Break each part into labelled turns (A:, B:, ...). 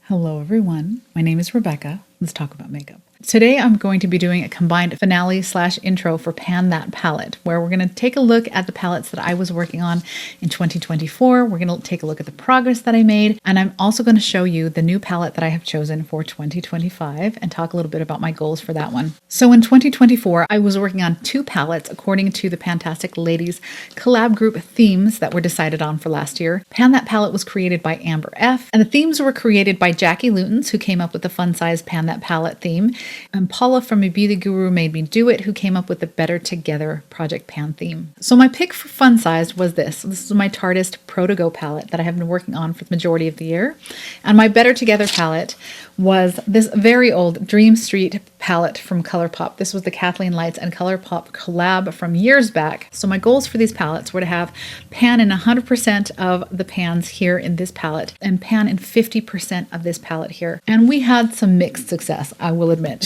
A: Hello everyone, my name is Rebecca. Let's talk about makeup. Today I'm going to be doing a combined finale/intro for Pan That Palette, where we're going to take a look at the palettes that I was working on in 2024. We're going to take a look at the progress that I made, and I'm also going to show you the new palette that I have chosen for 2025 and talk a little bit about my goals for that one. So in 2024, I was working on 2 palettes according to the Pantastic Ladies Collab group themes that were decided on for last year. Pan That Palette was created by Amber F, and the themes were created by Jackie Lootens, who came up with the fun-size Pan That Palette theme, and Paula from A Beauty Guru Made Me Do It, who came up with the Better Together Project Pan theme. So my pick for fun-sized was this. This is my Tartist Pro To Go palette that I have been working on for the majority of the year. And my Better Together palette was this very old Dream Street palette from ColourPop. This was the Kathleen Lights and ColourPop collab from years back. So my goals for these palettes were to have pan in 100% of the pans here in this palette and pan in 50% of this palette here. And we had some mixed success, I will admit.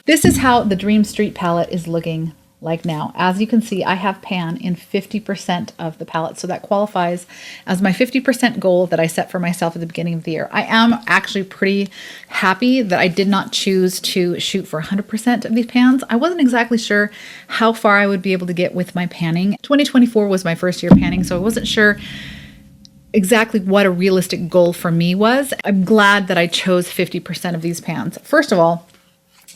A: This is how the Dream Street palette is looking like now. As you can see, I have pan in 50% of the palette, so that qualifies as my 50% goal that I set for myself at the beginning of the year. I am actually pretty happy that I did not choose to shoot for 100% of these pans. I wasn't exactly sure how far I would be able to get with my panning. 2024 was my first year panning, so I wasn't sure exactly what a realistic goal for me was. I'm glad that I chose 50% of these pans. First of all,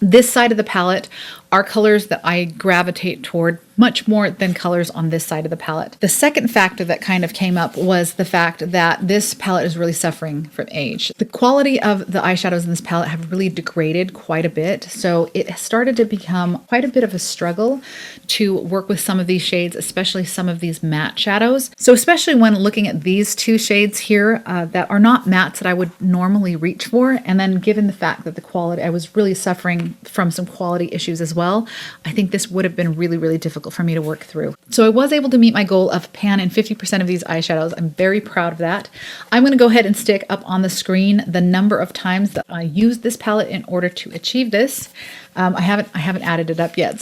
A: this side of the palette are colors that I gravitate toward much more than colors on this side of the palette. The second factor that kind of came up was the fact that this palette is really suffering from age. The quality of the eyeshadows in this palette have really degraded quite a bit, so it started to become quite a bit of a struggle to work with some of these shades, especially some of these matte shadows. So especially when looking at these 2 shades here that are not mattes that I would normally reach for, and then given the fact that the quality, I was really suffering from some quality issues as well, I think this would have been really, really difficult for me to work through. So I was able to meet my goal of pan in 50% of these eyeshadows. I'm very proud of that. I'm going to go ahead and stick up on the screen the number of times that I used this palette in order to achieve this. I haven't added it up yet,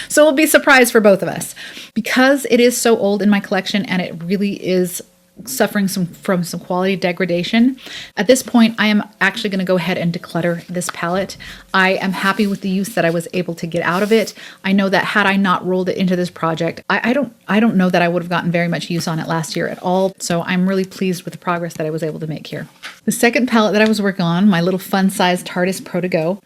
A: so it'll be a surprise for both of us. Because it is so old in my collection and it really is suffering from some quality degradation. At this point, I am actually going to go ahead and declutter this palette. I am happy with the use that I was able to get out of it. I know that had I not rolled it into this project, I don't know that I would have gotten very much use on it last year at all. So I'm really pleased with the progress that I was able to make here. The second palette that I was working on, my little fun-sized Tartist Pro To Go.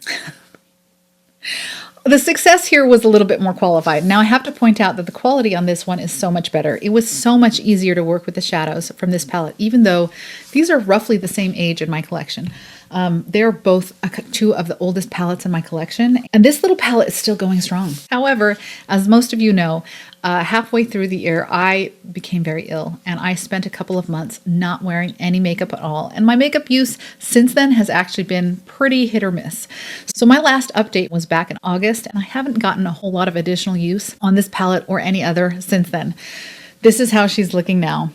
A: The success here was a little bit more qualified. Now I have to point out that the quality on this one is so much better. It was so much easier to work with the shadows from this palette, even though these are roughly the same age in my collection. They're both 2 of the oldest palettes in my collection, and this little palette is still going strong. However, as most of you know, halfway through the year, I became very ill, and I spent a couple of months not wearing any makeup at all. And my makeup use since then has actually been pretty hit or miss. So my last update was back in August, and I haven't gotten a whole lot of additional use on this palette or any other since then. This is how she's looking now.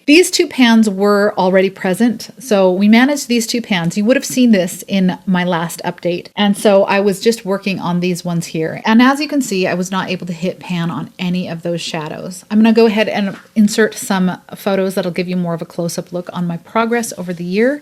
A: These 2 pans were already present, so we managed these 2 pans. You would have seen this in my last update, and so I was just working on these ones here. And as you can see, I was not able to hit pan on any of those shadows. I'm going to go ahead and insert some photos that'll give you more of a close-up look on my progress over the year.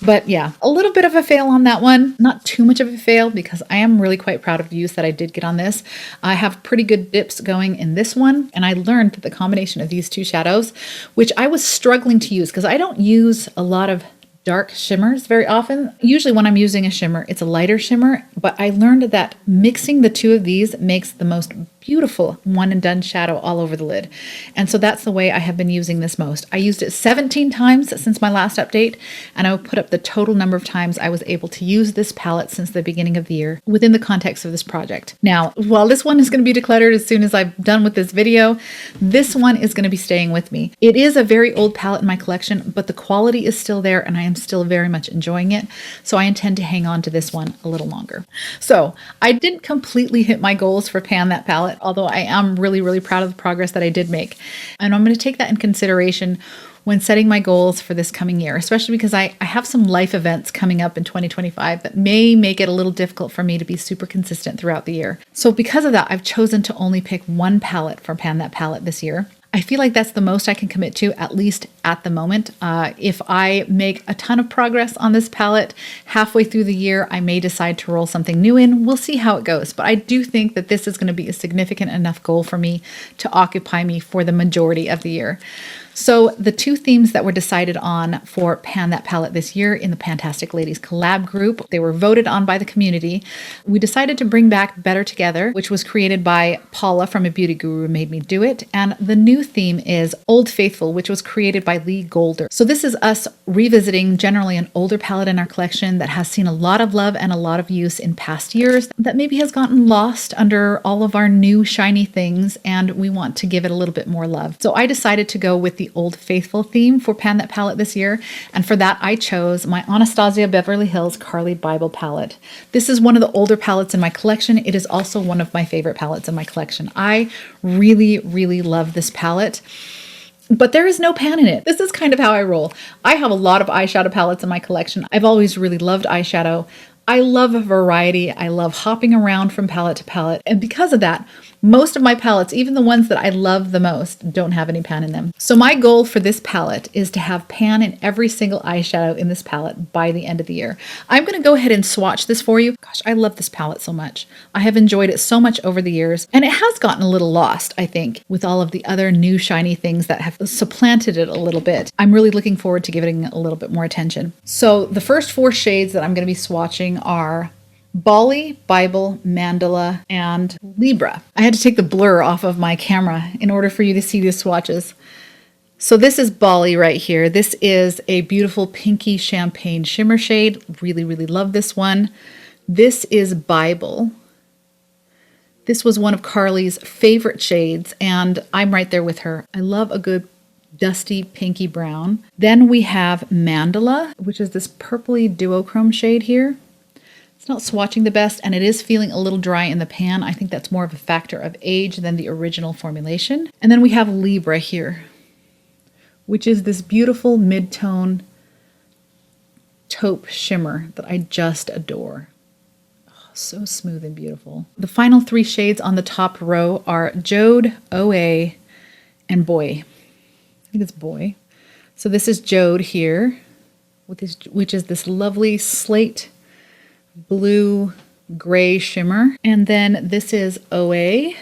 A: But yeah, a little bit of a fail on that one. Not too much of a fail because I am really quite proud of the use that I did get on this. I have pretty good dips going in this one, and I learned that the combination of these 2 shadows, which I was struggling to use because I don't use a lot of dark shimmers very often. Usually when I'm using a shimmer, it's a lighter shimmer, but I learned that mixing the 2 of these makes the most beautiful one and done shadow all over the lid. And so that's the way I have been using this most. I used it 17 times since my last update, and I will put up the total number of times I was able to use this palette since the beginning of the year within the context of this project. Now, while this one is going to be decluttered as soon as I'm done with this video, this one is going to be staying with me. It is a very old palette in my collection, but the quality is still there and I am still very much enjoying it. So I intend to hang on to this one a little longer. So I didn't completely hit my goals for Pan That Palette, although I am really, really proud of the progress that I did make. And I'm going to take that in consideration when setting my goals for this coming year, especially because I have some life events coming up in 2025 that may make it a little difficult for me to be super consistent throughout the year. So because of that, I've chosen to only pick 1 palette for Pan That Palette this year. I feel like that's the most I can commit to, at least at the moment. If I make a ton of progress on this palette halfway through the year, I may decide to roll something new in. We'll see how it goes. But I do think that this is going to be a significant enough goal for me to occupy me for the majority of the year. So the two themes that were decided on for Pan That Palette this year in the Pantastic Ladies Collab group, they were voted on by the community. We decided to bring back Better Together, which was created by Paula from A Beauty Guru Made Me Do It. And the new theme is Old Faithful, which was created by Lee Golder. So this is us revisiting generally an older palette in our collection that has seen a lot of love and a lot of use in past years that maybe has gotten lost under all of our new shiny things, and we want to give it a little bit more love. So I decided to go with the Old Faithful theme for Pan That Palette this year, and for that I chose my Anastasia Beverly Hills Carly Bible palette. This is one of the older palettes in my collection. It is also one of my favorite palettes in my collection. I really, really love this palette, but there is no pan in it. This is kind of how I roll. I have a lot of eyeshadow palettes in my collection. I've always really loved eyeshadow. I love variety. I love hopping around from palette to palette. And because of that, most of my palettes, even the ones that I love the most, don't have any pan in them. So my goal for this palette is to have pan in every single eyeshadow in this palette by the end of the year. I'm going to go ahead and swatch this for you. Gosh, I love this palette so much. I have enjoyed it so much over the years, and it has gotten a little lost, I think, with all of the other new shiny things that have supplanted it a little bit. I'm really looking forward to giving it a little bit more attention. So the first four shades that I'm going to be swatching are Bali, Bible, Mandala, and Libra. I had to take the blur off of my camera in order for you to see these swatches. So this is Bali right here. This is a beautiful pinky champagne shimmer shade. Really, really love this one. This is Bible. This was one of Carly's favorite shades, and I'm right there with her. I love a good dusty pinky brown. Then we have Mandala, which is this purpley duochrome shade here. It's not swatching the best, and it is feeling a little dry in the pan. I think that's more of a factor of age than the original formulation. And then we have Libra here, which is this beautiful mid-tone taupe shimmer that I just adore. Oh, so smooth and beautiful. The final three shades on the top row are Jode, OA, and Boy. I think it's Boy. So this is Jode here, which is this lovely slate blue gray shimmer. And then this is OA.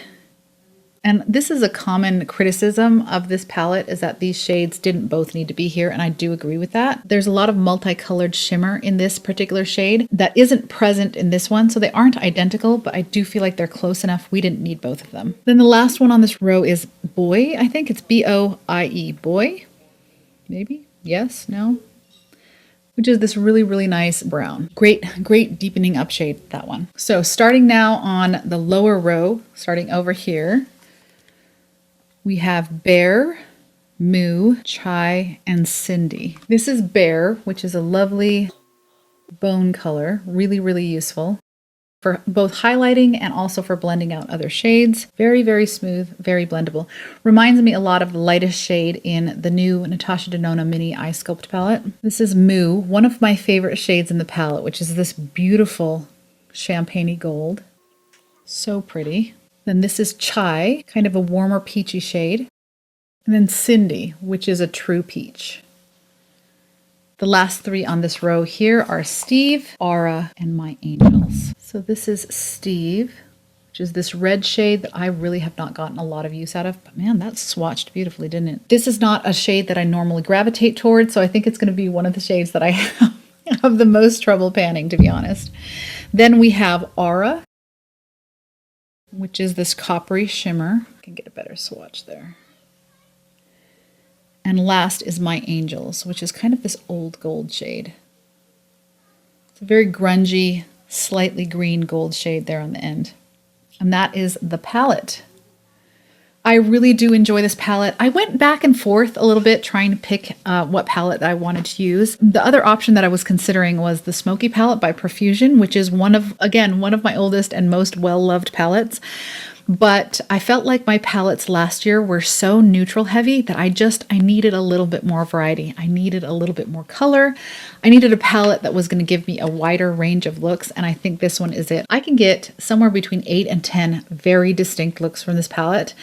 A: And this is a common criticism of this palette, is that these shades didn't both need to be here, and I do agree with that. There's a lot of multicolored shimmer in this particular shade that isn't present in this one, so they aren't identical, but I do feel like they're close enough. We didn't need both of them. Then the last one on this row is Boy. I think it's B-O-I-E, Boy. Maybe? Yes? No? Which is this really, really nice brown. Great deepening up shade, that one. So starting now on the lower row, starting over here, we have Bear, Moo, Chai, and Cindy. This is Bear, which is a lovely bone color, really, really useful for both highlighting and also for blending out other shades. Very, very smooth, very blendable. Reminds me a lot of the lightest shade in the new Natasha Denona Mini Eye Sculpt palette. This is Moo, one of my favorite shades in the palette, which is this beautiful champagne-y gold. So pretty. Then this is Chai, kind of a warmer peachy shade. And then Cindy, which is a true peach. The last three on this row here are Steve, Aura, and My Angels. So this is Steve, which is this red shade that I really have not gotten a lot of use out of. But man, that swatched beautifully, didn't it? This is not a shade that I normally gravitate towards, so I think it's going to be one of the shades that I have the most trouble panning, to be honest. Then we have Aura, which is this coppery shimmer. I can get a better swatch there. And last is My Angels, which is kind of this old gold shade. It's a very grungy, slightly green gold shade there on the end. And that is the palette. I really do enjoy this palette. I went back and forth a little bit trying to pick what palette I wanted to use. The other option that I was considering was the Smoky palette by Profusion, which is one of my oldest and most well-loved palettes. But I felt like my palettes last year were so neutral heavy that I needed a little bit more variety. I needed a little bit more color. I needed a palette that was going to give me a wider range of looks, and I think this one is it. I can get somewhere between 8 and 10 very distinct looks from this palette,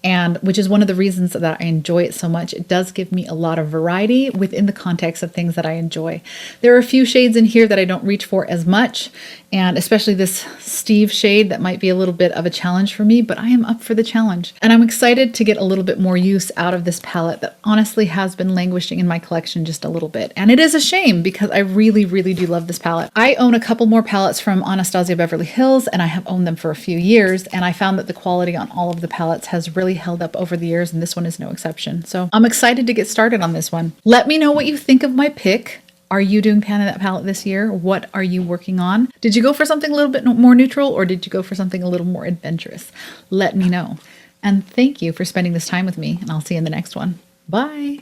A: and which is one of the reasons that I enjoy it so much. It does give me a lot of variety within the context of things that I enjoy. There are a few shades in here that I don't reach for as much, and especially this Steve shade that might be a little bit of a challenge for me, but I am up for the challenge. And I'm excited to get a little bit more use out of this palette that honestly has been languishing in my collection just a little bit. And it is a shame because I really, really do love this palette. I own a couple more palettes from Anastasia Beverly Hills, and I have owned them for a few years, and I found that the quality on all of the palettes has really held up over the years, and this one is no exception. So I'm excited to get started on this one. Let me know what you think of my pick. Are you doing Pan That palette this year? What are you working on? Did you go for something a little bit more neutral, or did you go for something a little more adventurous? Let me know. And thank you for spending this time with me, and I'll see you in the next one. Bye.